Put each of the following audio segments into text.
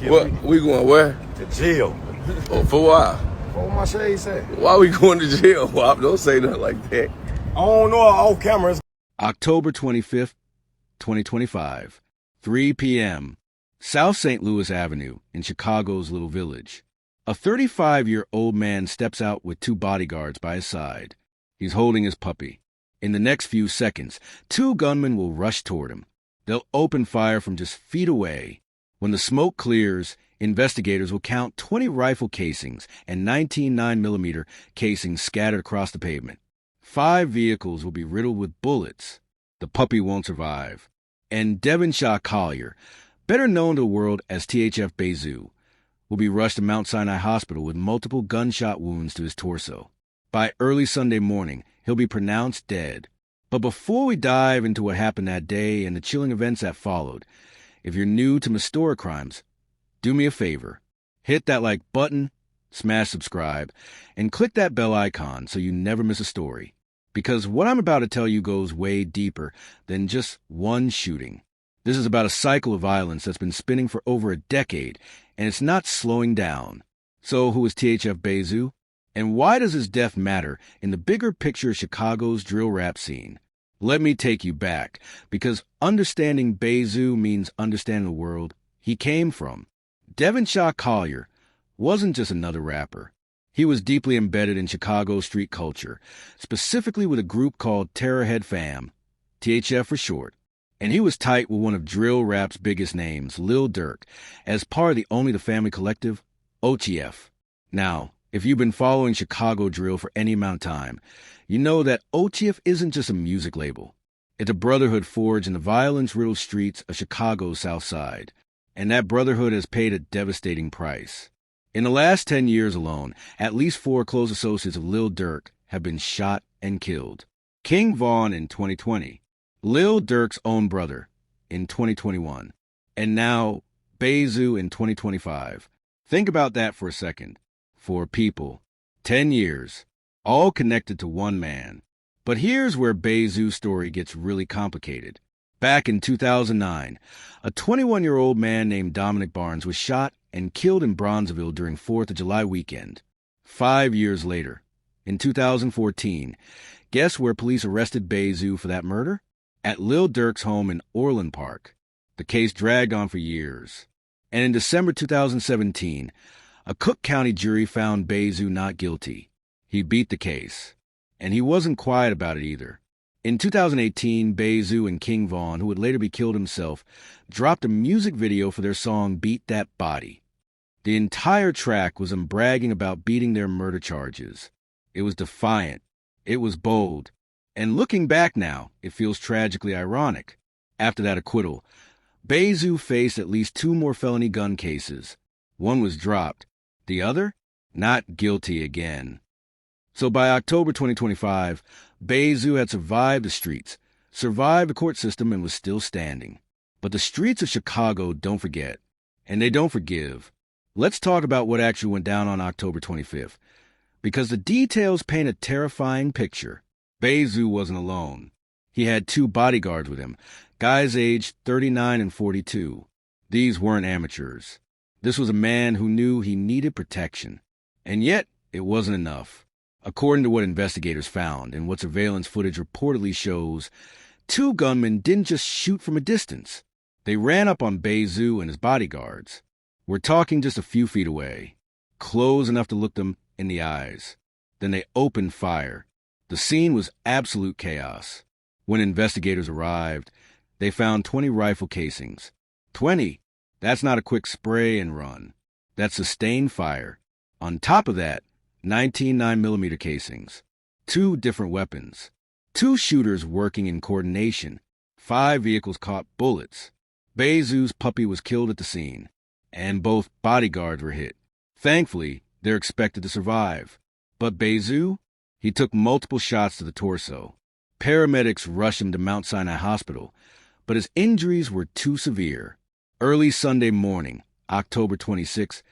What? We going where? To jail. Oh, for why? What my shades say? Why we going to jail? Wop, don't say nothing like that. I don't know, off cameras. October 25th, 2025, 3 p.m., South St. Louis Avenue in Chicago's Little Village. A 35-year-old man steps out with two bodyguards by his side. He's holding his puppy. In the next few seconds, two gunmen will rush toward him. They'll open fire from just feet away. When the smoke clears, investigators will count 20 rifle casings and 19 9mm casings scattered across the pavement. 5 vehicles will be riddled with bullets. The puppy won't survive. And Devonsha Collier, better known to the world as THF BayZoo, will be rushed to Mount Sinai Hospital with multiple gunshot wounds to his torso. By early Sunday morning, he'll be pronounced dead. But before we dive into what happened that day and the chilling events that followed, if you're new to Mystoracrimes, do me a favor. Hit that like button, smash subscribe, and click that bell icon so you never miss a story. Because what I'm about to tell you goes way deeper than just one shooting. This is about a cycle of violence that's been spinning for over a decade, and it's not slowing down. So who is THF BayZoo? And why does his death matter in the bigger picture of Chicago's drill rap scene? Let me take you back, because understanding BayZoo means understanding the world he came from. Devonsha Collier wasn't just another rapper. He was deeply embedded in Chicago street culture, specifically with a group called Terrorhead Fam, THF for short. And he was tight with one of drill rap's biggest names, Lil Durk, as part of the Only the Family collective, OTF. Now, if you've been following Chicago drill for any amount of time, you know that OTF isn't just a music label. It's a brotherhood forged in the violence-riddled streets of Chicago's South Side. And that brotherhood has paid a devastating price. In the last 10 years alone, at least 4 close associates of Lil Durk have been shot and killed. King Von in 2020, Lil Durk's own brother in 2021, and now BayZoo in 2025. Think about that for a second. 4 people, 10 years, all connected to one man. But here's where BayZoo's story gets really complicated. Back in 2009, a 21-year-old man named Dominic Barnes was shot and killed in Bronzeville during 4th of July weekend. 5 years later, in 2014, guess where police arrested BayZoo for that murder? At Lil Durk's home in Orland Park. The case dragged on for years. And in December 2017, a Cook County jury found BayZoo not guilty. He beat the case. And he wasn't quiet about it either. In 2018, BayZoo and King Von, who would later be killed himself, dropped a music video for their song Beat That Body. The entire track was them bragging about beating their murder charges. It was defiant. It was bold. And looking back now, it feels tragically ironic. After that acquittal, BayZoo faced at least 2 more felony gun cases. One was dropped. The other? Not guilty again. So by October 2025, BayZoo had survived the streets, survived the court system, and was still standing. But the streets of Chicago don't forget, and they don't forgive. Let's talk about what actually went down on October 25th, because the details paint a terrifying picture. BayZoo wasn't alone. He had 2 bodyguards with him, guys aged 39 and 42. These weren't amateurs. This was a man who knew he needed protection. And yet, it wasn't enough. According to what investigators found and what surveillance footage reportedly shows, 2 gunmen didn't just shoot from a distance. They ran up on BayZoo and his bodyguards. We're talking just a few feet away, close enough to look them in the eyes. Then they opened fire. The scene was absolute chaos. When investigators arrived, they found 20 rifle casings. 20? That's not a quick spray and run. That's sustained fire. On top of that, 19 9mm casings, 2 different weapons, 2 shooters working in coordination, 5 vehicles caught bullets. BayZoo's puppy was killed at the scene, and both bodyguards were hit. Thankfully, they're expected to survive. But BayZoo? He took multiple shots to the torso. Paramedics rushed him to Mount Sinai Hospital, but his injuries were too severe. Early Sunday morning, October 26,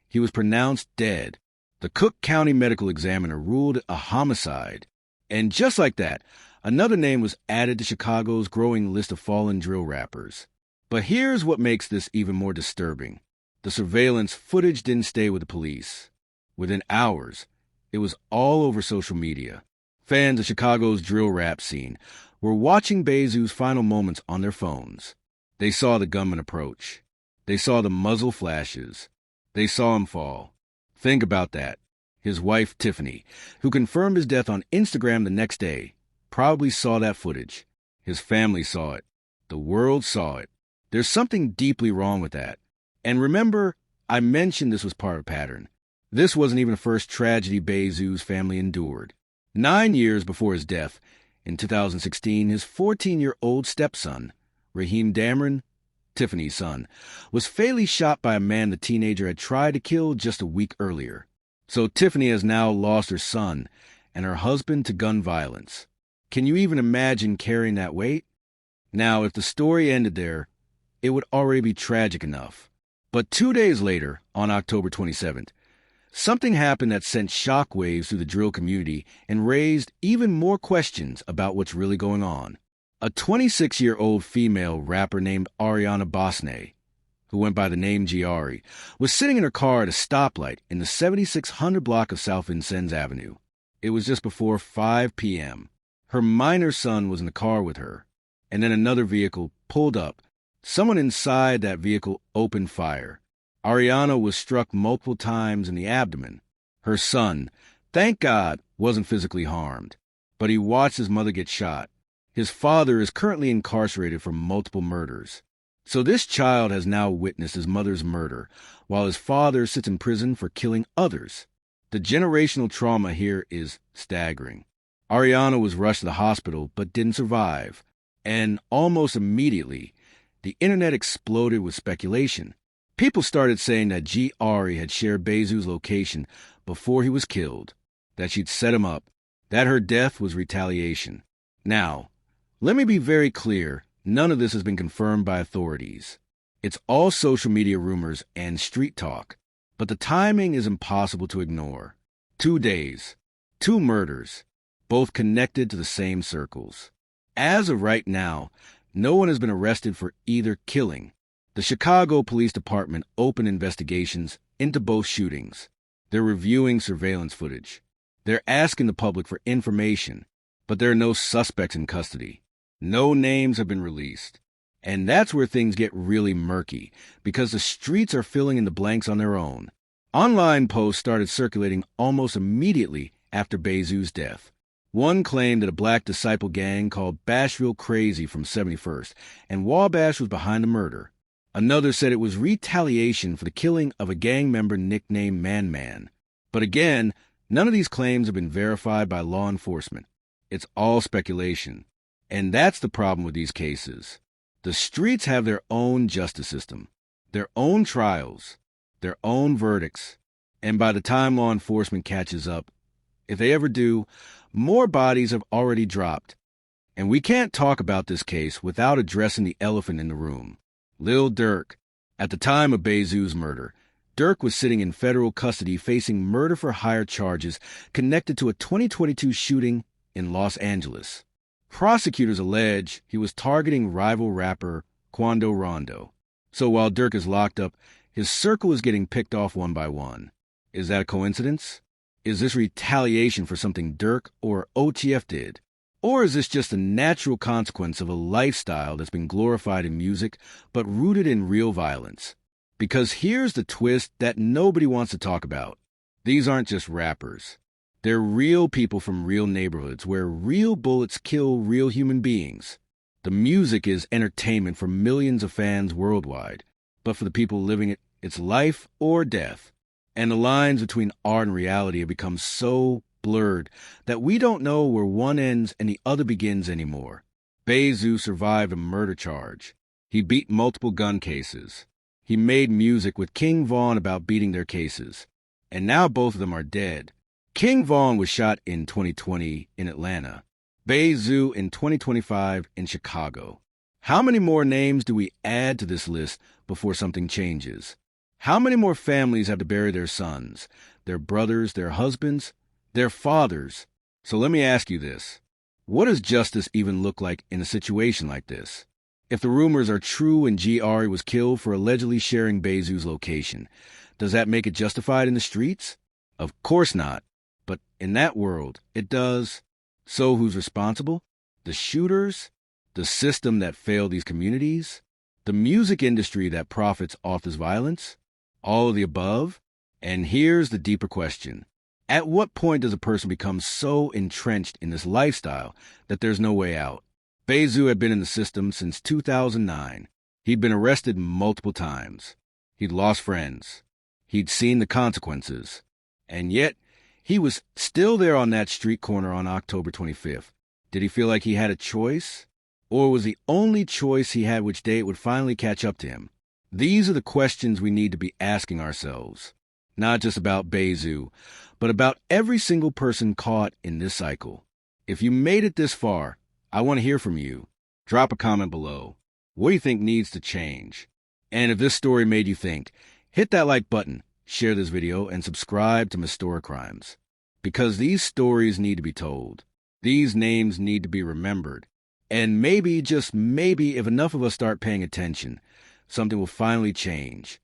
he was pronounced dead. The Cook County medical examiner ruled it a homicide. And just like that, another name was added to Chicago's growing list of fallen drill rappers. But here's what makes this even more disturbing. The surveillance footage didn't stay with the police. Within hours, it was all over social media. Fans of Chicago's drill rap scene were watching BayZoo's final moments on their phones. They saw the gunman approach. They saw the muzzle flashes. They saw him fall. Think about that. His wife, Tiffany, who confirmed his death on Instagram the next day, probably saw that footage. His family saw it. The world saw it. There's something deeply wrong with that. And remember, I mentioned this was part of a pattern. This wasn't even the first tragedy BayZoo's family endured. 9 years before his death, in 2016, his 14-year-old stepson, Raheem Dameron, Tiffany's son, was fatally shot by a man the teenager had tried to kill just a week earlier. So Tiffany has now lost her son and her husband to gun violence. Can you even imagine carrying that weight? Now, if the story ended there, it would already be tragic enough. But 2 days later, on October 27th, something happened that sent shockwaves through the drill community and raised even more questions about what's really going on. A 26-year-old female rapper named Ariana Bosne, who went by the name Giari, was sitting in her car at a stoplight in the 7600 block of South Vincennes Avenue. It was just before 5 p.m. Her minor son was in the car with her, and then another vehicle pulled up. Someone inside that vehicle opened fire. Ariana was struck multiple times in the abdomen. Her son, thank God, wasn't physically harmed, but he watched his mother get shot. His father is currently incarcerated for multiple murders. So this child has now witnessed his mother's murder, while his father sits in prison for killing others. The generational trauma here is staggering. Ariana was rushed to the hospital but didn't survive, and almost immediately, the internet exploded with speculation. People started saying that Giari had shared BayZoo's location before he was killed, that she'd set him up, that her death was retaliation. Now, let me be very clear, none of this has been confirmed by authorities. It's all social media rumors and street talk, but the timing is impossible to ignore. 2 days, 2 murders, both connected to the same circles. As of right now, no one has been arrested for either killing. The Chicago Police Department opened investigations into both shootings. They're reviewing surveillance footage. They're asking the public for information, but there are no suspects in custody. No names have been released. And that's where things get really murky, because the streets are filling in the blanks on their own. Online posts started circulating almost immediately after BayZoo's death. One claimed that a black disciple gang called Bashville Crazy from 71st and Wabash was behind the murder. Another said it was retaliation for the killing of a gang member nicknamed Man Man. But again, none of these claims have been verified by law enforcement. It's all speculation. And that's the problem with these cases. The streets have their own justice system, their own trials, their own verdicts. And by the time law enforcement catches up, if they ever do, more bodies have already dropped. And we can't talk about this case without addressing the elephant in the room. Lil Durk. At the time of BayZoo's murder, Durk was sitting in federal custody facing murder-for-hire charges connected to a 2022 shooting in Los Angeles. Prosecutors allege he was targeting rival rapper Quando Rondo. So while Durk is locked up, his circle is getting picked off one by one. Is that a coincidence? Is this retaliation for something Durk or OTF did? Or is this just a natural consequence of a lifestyle that's been glorified in music but rooted in real violence? Because here's the twist that nobody wants to talk about. These aren't just rappers. They're real people from real neighborhoods where real bullets kill real human beings. The music is entertainment for millions of fans worldwide, but for the people living it, it's life or death. And the lines between art and reality have become so blurred that we don't know where one ends and the other begins anymore. BayZoo survived a murder charge. He beat multiple gun cases. He made music with King Von about beating their cases. And now both of them are dead. King Von was shot in 2020 in Atlanta. BayZoo in 2025 in Chicago. How many more names do we add to this list before something changes? How many more families have to bury their sons, their brothers, their husbands, their fathers? So let me ask you this. What does justice even look like in a situation like this? If the rumors are true and G. Ari was killed for allegedly sharing BayZoo's location, does that make it justified in the streets? Of course not. But in that world, it does. So who's responsible? The shooters? The system that failed these communities? The music industry that profits off this violence? All of the above? And here's the deeper question. At what point does a person become so entrenched in this lifestyle that there's no way out? BayZoo had been in the system since 2009. He'd been arrested multiple times. He'd lost friends. He'd seen the consequences. And yet, he was still there on that street corner on October 25th. Did he feel like he had a choice? Or was the only choice he had which day it would finally catch up to him? These are the questions we need to be asking ourselves. Not just about BayZoo, but about every single person caught in this cycle. If you made it this far, I want to hear from you. Drop a comment below. What do you think needs to change? And if this story made you think, hit that like button, share this video, and subscribe to Mystoracrimes. Because these stories need to be told. These names need to be remembered. And maybe, just maybe, if enough of us start paying attention, something will finally change.